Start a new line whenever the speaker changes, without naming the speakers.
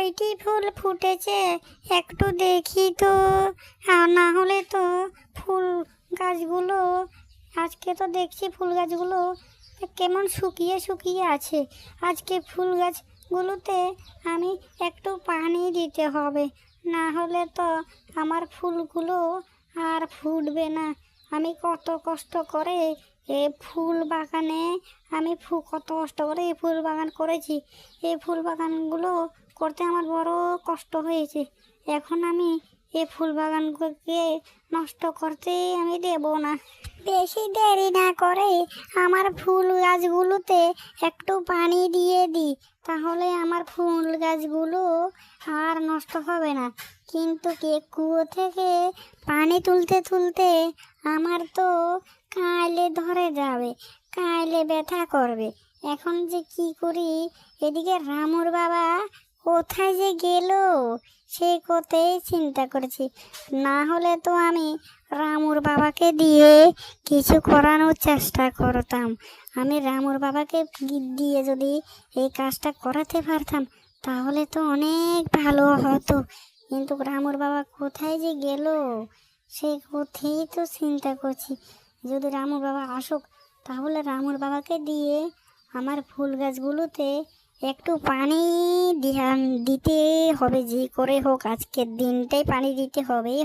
কয়টি ফুল ফুটেছে একটু দেখি তো। না হলে তো ফুল গাছগুলো, আজকে তো দেখছি ফুল গাছগুলো কেমন শুকিয়ে শুকিয়ে আছে। আজকে ফুল গাছগুলোতে আমি একটু পানি দিতে হবে, না হলে তো আমার ফুলগুলো আর ফুটবে না। আমি কত কষ্ট করে ফুল বাগানে কত কষ্ট করে এই ফুল বাগান করেছি। এই ফুল বাগানগুলো করতে আমার বড় কষ্ট হয়েছে। এখন আমি এই ফুল বাগানগুলোকে নষ্ট করতে আমি দেব না। বেশি দেরি না করে আমার ফুল গাছগুলোতে একটু পানি দিয়ে দিই, তাহলে আমার ফুল গাছগুলো আর নষ্ট হবে না। কিন্তু কুয়ো থেকে পানি তুলতে তুলতে আমার তো কাইলে ধরে যাবে, কাইলে ব্যথা করবে। এখন যে কি করি? এদিকে রামুর বাবা কোথায় যে গেল সে কথাই চিন্তা করেছি। না হলে তো আমি রামুর বাবাকে দিয়ে কিছু করানোর চেষ্টা করতাম। আমি রামুর বাবাকে দিয়ে যদি এই কাজটা করাতে পারতাম তাহলে তো অনেক ভালো হতো। কিন্তু রামুর বাবা কোথায় যে গেল সে কথাই তো চিন্তা করছি। যদি রামুর বাবা আসুক তাহলে রামুর বাবাকে দিয়ে আমার ফুল গাছগুলোতে একটু পানি দিতে হবে, যে করে হোক আজকের দিনটাই পানি দিতে হবেই হবে।